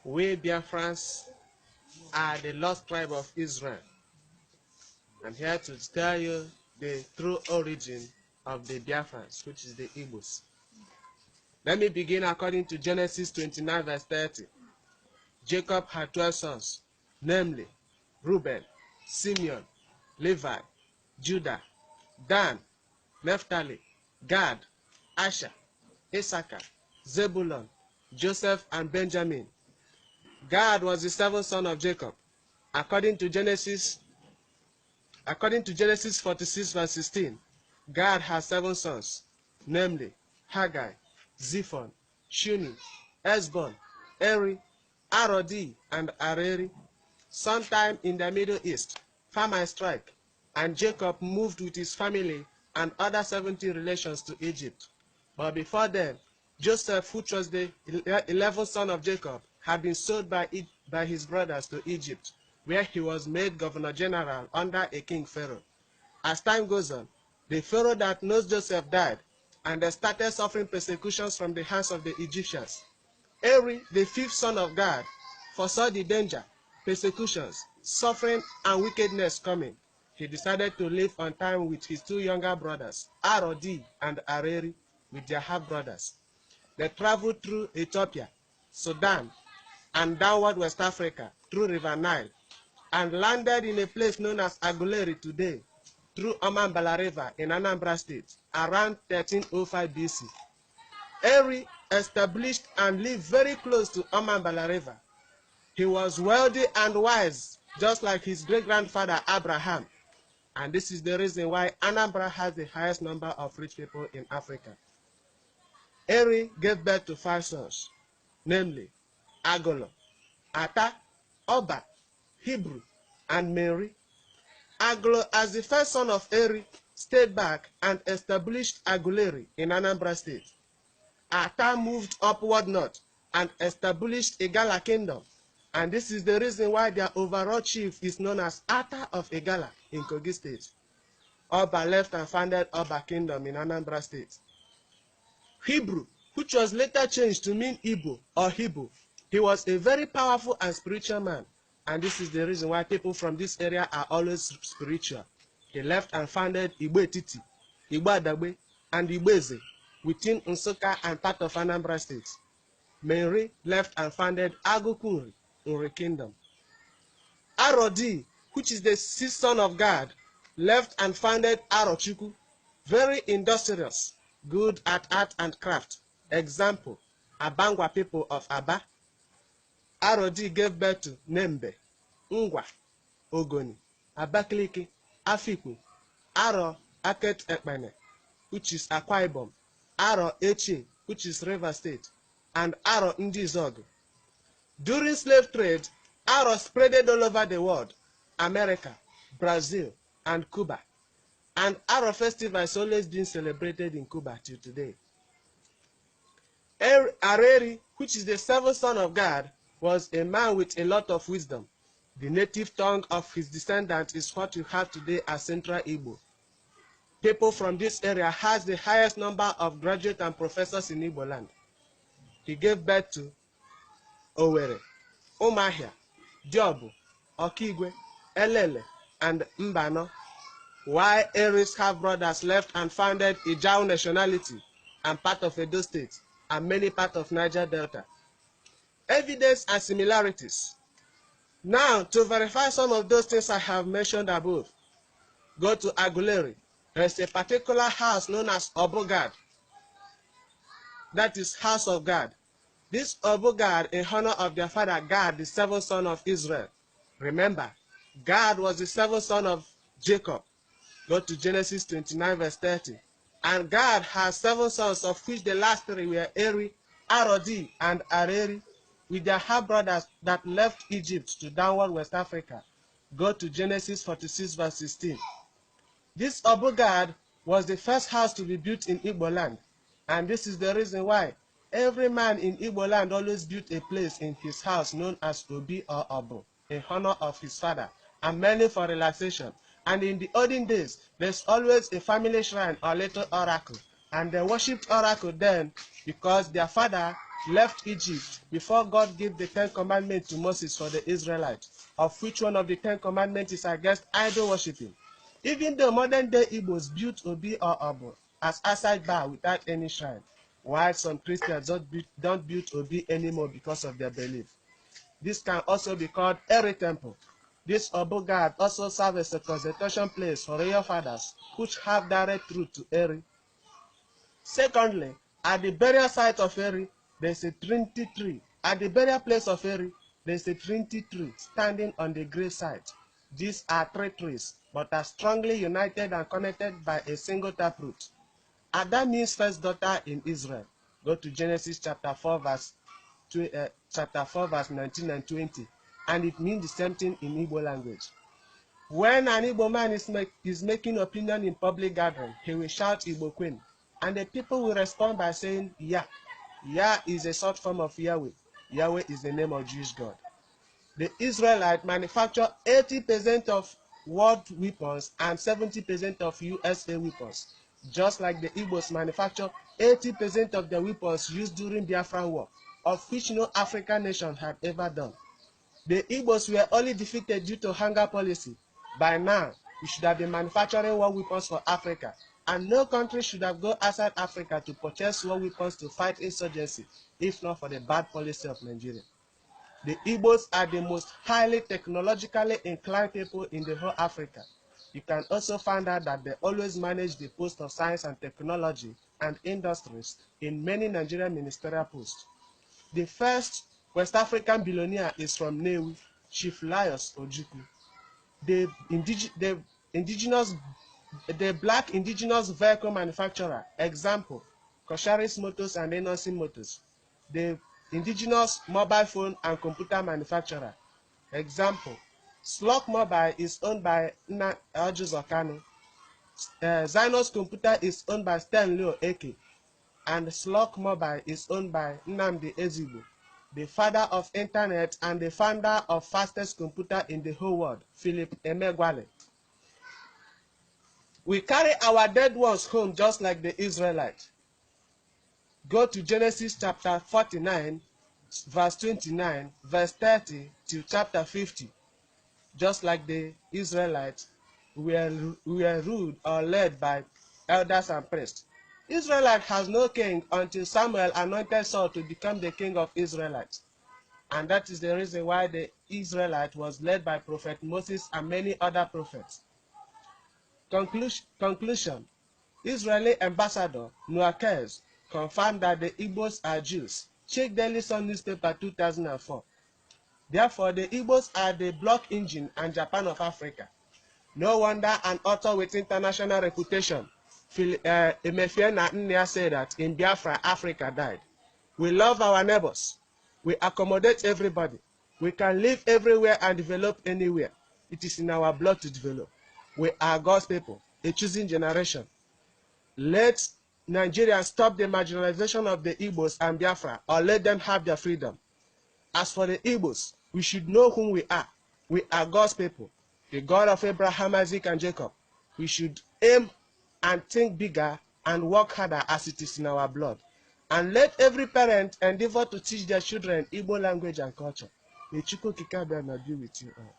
We Biafrans are the lost tribe of Israel. I'm here to tell you the true origin of the Biafrans, which is the Igbos. Let me begin according to Genesis 29 verse 30. Jacob had 12 sons, namely Reuben, Simeon, Levi, Judah, Dan, Naphtali, Gad, Asher, Issachar, Zebulun, Joseph, and Benjamin. Gad was the seventh son of Jacob. According to Genesis 46 verse 16, Gad has 7 sons, namely Haggai, Zephon, Shuni, Esbon, Eri, Arodi, and Areri. Sometime in the Middle East, famine struck, and Jacob moved with his family and other 70 relations to Egypt. But before then, Joseph, which was the 11th son of Jacob, had been sold by his brothers to Egypt, where he was made governor general under a king Pharaoh. As time goes on, the Pharaoh that knows Joseph died, and they started suffering persecutions from the hands of the Egyptians. Eri, the 5th son of Gad, foresaw the danger, persecutions, suffering, and wickedness coming. He decided to live on time with his 2 younger brothers, Arodi and Areri, with their half-brothers. They traveled through Ethiopia, Sudan, and downward West Africa through River Nile, and landed in a place known as Aguleri today, through Omambala River in Anambra State, around 1305 BC. Eri established and lived very close to Omambala River. He was wealthy and wise, just like his great-grandfather Abraham. And this is the reason why Anambra has the highest number of rich people in Africa. Eri gave birth to 5 sons, namely Agolo, Ata, Oba, Hebrew, and Mary. Agolo, as the first son of Eri, stayed back and established Aguleri in Anambra State. Ata moved upward north and established Igala Kingdom, and this is the reason why their overall chief is known as Ata of Igala in Kogi State. Oba left and founded Oba Kingdom in Anambra State. Hebrew, which was later changed to mean Igbo or Hebrew, he was a very powerful and spiritual man, and this is the reason why people from this area are always spiritual. He left and founded Igbo Etiti, Igbo Adagbe, and Igbo Eze within Nsukka and part of Anambra State. Mary left and founded Agukunri, Nri Kingdom. Arodi, which is the 6th son of God, left and founded Arochukwu, very industrious, good at art and craft. Example, Abangwa people of Aba. Arodi gave birth to Nembe, Ngwa, Ogoni, Abakaliki, Afikpo, Aro Aket Ekpene, which is Akwa Ibom, Aro Eche, which is River State, and Aro Ndizog. During slave trade, Aro spreaded all over the world, America, Brazil, and Cuba. And Aro festival has always been celebrated in Cuba till today. Areri, which is the 7th son of God, was a man with a lot of wisdom. The native tongue of his descendants is what you have today as Central Igbo. People from this area has the highest number of graduates and professors in Igbo land. He gave birth to Owerri, Umuahia, Diobu, Okigwe, Elele, and Mbano, while Eri's half-brothers left and founded Ijao nationality and part of Edo State and many parts of Niger Delta. Evidence and similarities. Now, to verify some of those things I have mentioned above, go to Aguleri. There is a particular house known as Obogad. That is House of God. This Obogad, in honor of their father Gad, the 7th son of Israel. Remember, Gad was the 7th son of Jacob. Go to Genesis 29 verse 30. And Gad has 7 sons, of which the last 3 were Eri, Arodi, and Areri, with their half-brothers that left Egypt to downward West Africa. Go to Genesis 46 verse 16. This Obogad was the first house to be built in Igbo land, and this is the reason why every man in Igbo land always built a place in his house known as Obi or Obo, in honor of his father, and mainly for relaxation. And in the olden days, there's always a family shrine or little oracle, and they worshipped oracle then because their father left Egypt before God gave the 10 commandments to Moses for the Israelites, of which one of the 10 commandments is against idol worshiping. Even though modern day Igbos built Obi or Obo as outside bar without any shrine, while some Christians don't build Obi anymore because of their belief. This can also be called Eri Temple. This Obo god also serves as a concentration place for royal fathers, which have direct route to Eri. Secondly, at the burial site of Eri, there is a Trinity tree. At the burial place of Eri, there is a Trinity tree standing on the grave site. These are 3 trees, but are strongly united and connected by a single taproot. Ada means first daughter in Israel. Go to Genesis chapter 4, verse 19 and 20, and it means the same thing in Igbo language. When an Igbo man is making opinion in public gathering, he will shout Igbo Queen, and the people will respond by saying Yah. Yah is a short form of Yahweh. Yahweh is the name of Jewish God. The Israelites manufacture 80% of world weapons and 70% of USA weapons, just like the Igbos manufacture 80% of the weapons used during Biafra War, of which no African nation had ever done. The Igbos were only defeated due to hunger policy. By now, we should have been manufacturing war weapons for Africa, and no country should have gone outside Africa to purchase war weapons to fight insurgency, if not for the bad policy of Nigeria. The Igbos are the most highly technologically inclined people in the whole Africa. You can also find out that they always manage the post of science and technology and industries in many Nigerian ministerial posts. The first West African billionaire is from Nnewi, Chief Laius Ojukwu. The black indigenous vehicle manufacturer, example, Kosharis Motors and Enosin Motors. The indigenous mobile phone and computer manufacturer, example, Slok Mobile is owned by Nna Ojuzokano. Zynos Computer is owned by Stanley Eke, and Slok Mobile is owned by Nnamdi Ezigbo, the father of internet and the founder of fastest computer in the whole world, Philip Emeagwali. We carry our dead ones home just like the Israelites. Go to Genesis chapter 49, verse 29, verse 30 to chapter 50. Just like the Israelites, we are ruled or led by elders and priests. Israelite has no king until Samuel anointed Saul to become the king of Israelites. And that is the reason why the Israelite was led by Prophet Moses and many other prophets. Conclusion. Israeli ambassador Nuakez confirmed that the Igbos are Jews. Check Daily Sun newspaper 2004. Therefore, the Igbos are the block engine and Japan of Africa. No wonder an author with international reputation, Emefiena Nnia, said that in Biafra, Africa died. We love our neighbors. We accommodate everybody. We can live everywhere and develop anywhere. It is in our blood to develop. We are God's people, a choosing generation. Let Nigerians stop the marginalization of the Igbos and Biafra, or let them have their freedom. As for the Igbos, we should know whom we are. We are God's people, the God of Abraham, Isaac, and Jacob. We should aim and think bigger and work harder as it is in our blood. And let every parent endeavor to teach their children Igbo language and culture. May Chukwu Kikabia be with you all.